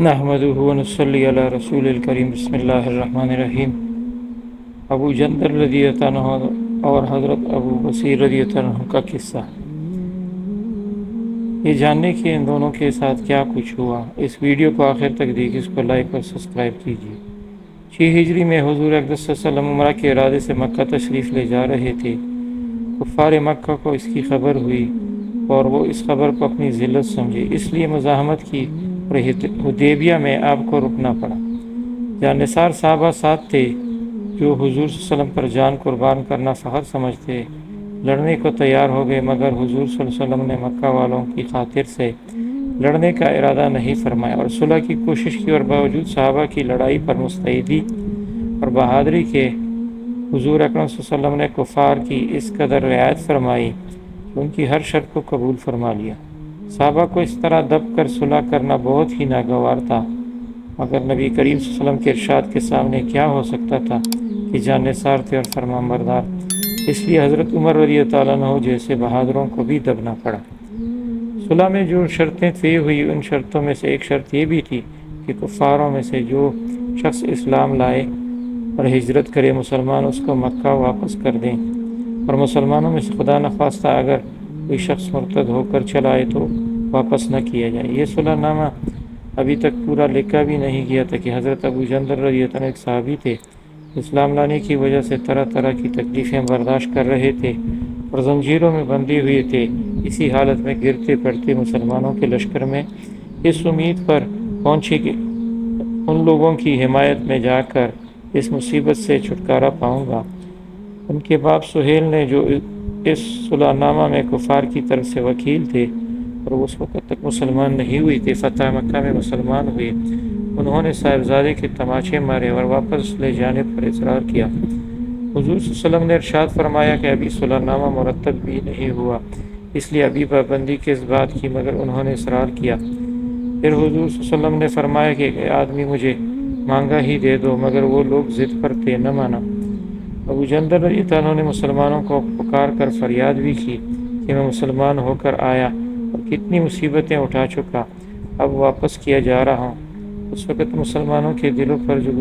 نحمدہ ونصلی علی رسول الکریم بسم اللہ الرحمن الرحیم۔ ابو جندل رضی اللہ عنہ اور حضرت ابو بصیر رضی اللہ عنہ کا قصہ۔ یہ جاننے کہ ان دونوں کے ساتھ کیا کچھ ہوا، اس ویڈیو کو آخر تک دیکھیں، اس کو لائک اور سبسکرائب کیجیے۔ 6 ہجری میں حضور اقدس صلی اللہ علیہ وسلم عمرہ کے ارادے سے مکہ تشریف لے جا رہے تھے۔ کفار مکہ کو اس کی خبر ہوئی اور وہ اس خبر کو اپنی ذلت سمجھے، اس لیے مزاحمت کی اور حدیبیہ میں آپ کو رکنا پڑا۔ جانصار صحابہ ساتھ تھے جو حضور صلی اللہ علیہ وسلم پر جان قربان کرنا فخر سمجھتے، لڑنے کو تیار ہو گئے، مگر حضور صلی اللہ علیہ وسلم نے مکہ والوں کی خاطر سے لڑنے کا ارادہ نہیں فرمایا اور صلح کی کوشش کی، اور باوجود صحابہ کی لڑائی پر مستعدی اور بہادری کے حضور اکرم صلی اللہ علیہ وسلم نے کفار کی اس قدر رعایت فرمائی کہ ان کی ہر شرط کو قبول فرما لیا۔ صحابہ کو اس طرح دب کر صلح کرنا بہت ہی ناگوار تھا، مگر نبی کریم صلی اللہ علیہ وسلم کے ارشاد کے سامنے کیا ہو سکتا تھا کہ جانثار تھے اور فرمان بردار، اس لیے حضرت عمر رضی اللہ عنہ جیسے بہادروں کو بھی دبنا پڑا۔ صلح میں جو شرطیں طے ہوئی، ان شرطوں میں سے ایک شرط یہ بھی تھی کہ کفاروں میں سے جو شخص اسلام لائے اور ہجرت کرے، مسلمان اس کو مکہ واپس کر دیں، اور مسلمانوں میں سے خدا نخواستہ اگر کوئی شخص مرتد ہو کر چلا آئے تو واپس نہ کیا جائے۔ یہ صلح نامہ ابھی تک پورا لکھا بھی نہیں گیا تھا کہ حضرت ابو جندل رضی اللہ عنہ ایک صحابی تھے، اسلام لانے کی وجہ سے طرح طرح کی تکلیفیں برداشت کر رہے تھے اور زنجیروں میں بندھے ہوئے تھے۔ اسی حالت میں گرتے پڑتے مسلمانوں کے لشکر میں اس امید پر پہنچے کہ ان لوگوں کی حمایت میں جا کر اس مصیبت سے چھٹکارا پاؤں گا۔ ان کے باپ سہیل نے، جو اس صلح نامہ میں کفار کی طرف سے وکیل تھے اور اس وقت تک مسلمان نہیں ہوئی تھے، فتح مکہ میں مسلمان ہوئے، انہوں نے صاحبزادے کے تماچے مارے اور واپس لے جانے پر اصرار کیا۔ حضور صلی اللہ علیہ وسلم نے ارشاد فرمایا کہ ابھی صلح نامہ مرتب بھی نہیں ہوا، اس لیے ابھی پابندی کس بات کی، مگر انہوں نے اصرار کیا۔ پھر حضور صلی اللہ علیہ وسلم نے فرمایا کہ ایک آدمی مجھے مانگا ہی دے دو، مگر وہ لوگ ضد پر تھے، نہ مانا۔ ابو جندل رضی اللہ عنہ نے مسلمانوں کو پکار کر فریاد بھی کی کہ میں مسلمان ہو کر آیا اور کتنی مصیبتیں اٹھا چکا، اب واپس کیا جا رہا ہوں۔ اس وقت مسلمانوں کے دلوں پر جو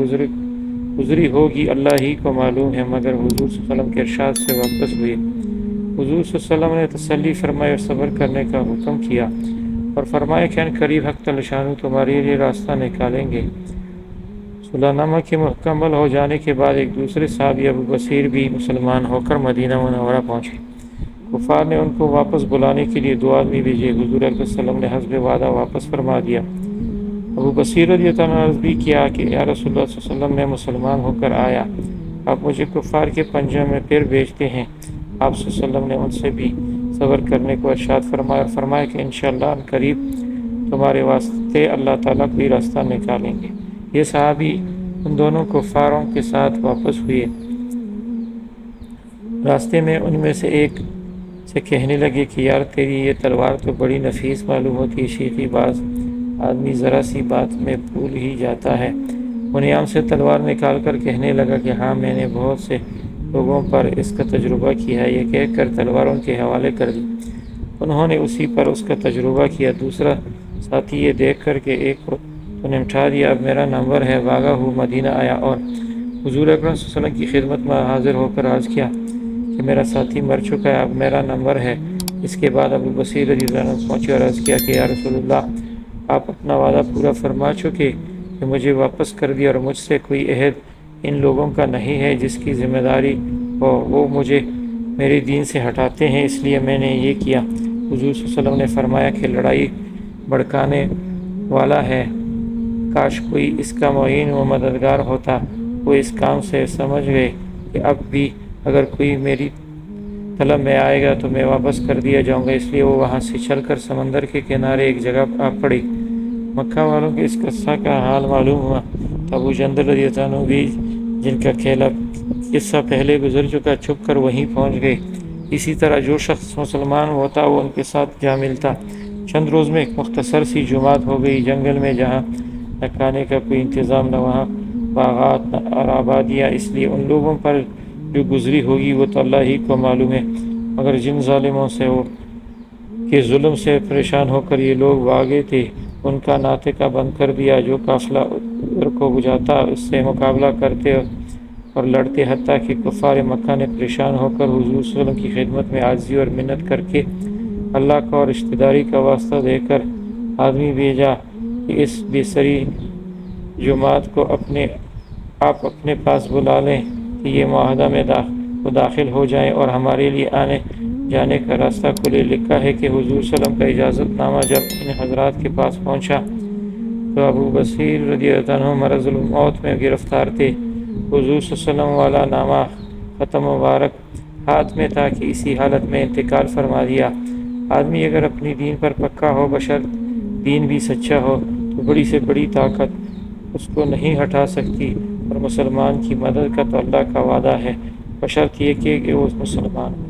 گزری ہوگی اللہ ہی کو معلوم ہے، مگر حضور صلی اللہ علیہ وسلم کے ارشاد سے واپس ہوئے۔ حضور صلی اللہ علیہ وسلم نے تسلی فرمائی اور صبر کرنے کا حکم کیا اور فرمایا کہ ان قریب حق تعالی شانہ تمہارے لیے راستہ نکالیں گے۔ صلح نامہ کے مکمل ہو جانے کے بعد ایک دوسرے صحابی ابو بصیر بھی مسلمان ہو کر مدینہ منورہ پہنچے۔ کفار نے ان کو واپس بلانے کے لیے 2 آدمی بھیجے، حضور اکرم صلی اللہ علیہ وسلم نے حسب وعدہ واپس فرما دیا۔ ابو بصیر رضی اللہ عنہ نے عرض بھی کیا کہ یا رسول اللہ صلی اللہ علیہ وسلم، میں مسلمان ہو کر آیا، آپ مجھے کفار کے پنجوں میں پھر بھیجتے ہیں۔ آپ صلی اللہ علیہ وسلم نے ان سے بھی صبر کرنے کو ارشاد فرمایا اور فرمایا کہ انشاءاللہ ان قریب تمہارے واسطے اللہ تعالیٰ کوئی راستہ نکالیں گے۔ یہ صحابی ان دونوں کفاروں کے ساتھ واپس ہوئے۔ راستے میں ان میں سے ایک سے کہنے لگے کہ یار تیری یہ تلوار تو بڑی نفیس معلوم ہوتی ہے، شیخی باز آدمی ذرا سی بات میں بھول ہی جاتا ہے۔ منیام سے تلوار نکال کر کہنے لگا کہ ہاں، میں نے بہت سے لوگوں پر اس کا تجربہ کیا ہے، یہ کہہ کر تلوار ان کے حوالے کر دی۔ انہوں نے اسی پر اس کا تجربہ کیا۔ دوسرا ساتھی یہ دیکھ کر کہ ایک کو تو نمٹا دیا، اب میرا نمبر ہے، بھاگا ہوا مدینہ آیا اور حضور اکرم صلی اللہ علیہ وسلم کی خدمت میں حاضر ہو کر عرض کیا کہ میرا ساتھی مر چکا ہے، اب میرا نمبر ہے۔ اس کے بعد ابو بصیر رضی اللہ عنہ پہنچے اور عرض کیا کہ یا رسول اللہ، آپ اپنا وعدہ پورا فرما چکے کہ مجھے واپس کر دیا، اور مجھ سے کوئی عہد ان لوگوں کا نہیں ہے جس کی ذمہ داری ہو، وہ مجھے میرے دین سے ہٹاتے ہیں، اس لیے میں نے یہ کیا۔ حضور صلی اللہ علیہ وسلم نے فرمایا کہ لڑائی بھڑکانے والا ہے، کاش کوئی اس کا معین و مددگار ہوتا۔ وہ اس کام سے سمجھ گئے کہ اب بھی اگر کوئی میری طلب میں آئے گا تو میں واپس کر دیا جاؤں گا، اس لیے وہ وہاں سے چل کر سمندر کے کنارے ایک جگہ آ پڑی۔ مکہ والوں کے اس قصہ کا حال معلوم ہوا تو ابو جندل رضی اللہ عنہ بھی، جن کا قصہ پہلے گزر چکا، چھپ کر وہیں پہنچ گئے۔ اسی طرح جو شخص مسلمان ہوتا وہ ان کے ساتھ جا ملتا۔ چند روز میں ایک مختصر سی جماعت ہو گئی۔ جنگل میں جہاں نہ کھانے کا کوئی انتظام، نہ وہاں باغات، نہ آبادیاں، اس لیے ان لوگوں پر جو گزری ہوگی وہ تو اللہ ہی کو معلوم ہے، مگر جن ظالموں سے وہ کے ظلم سے پریشان ہو کر یہ لوگ بھاگے تھے، ان کا ناطقہ بند کر دیا۔ جو قافلہ ادھر کو بجھاتا اس سے مقابلہ کرتے اور لڑتے، حتیٰ کہ کفار مکہ نے پریشان ہو کر حضور صلی اللہ علیہ وسلم کی خدمت میں عاجزی اور منت کر کے اللہ کا اور رشتہ داری کا واسطہ دے کر آدمی بھیجا کہ اس بے سری جماعت کو آپ اپنے پاس بلا لیں کہ یہ معاہدہ میں داخل ہو جائیں اور ہمارے لیے آنے جانے کا راستہ کھلے۔ لکھا ہے کہ حضور صلی اللہ علیہ وسلم کا اجازت نامہ جب ان حضرات کے پاس پہنچا تو ابو بصیر رضی اللہ عنہ مرض الموت میں گرفتار تھے۔ حضور صلی اللہ علیہ وسلم والا نامہ ختم مبارک ہاتھ میں تھا کہ اسی حالت میں انتقال فرما دیا۔ آدمی اگر اپنی دین پر پکا ہو، بشر دین بھی سچا ہو، تو بڑی سے بڑی طاقت اس کو نہیں ہٹا سکتی، اور مسلمان کی مدد کا تو اللہ کا وعدہ ہے، بشرط یہ کہ وہ مسلمان ہو۔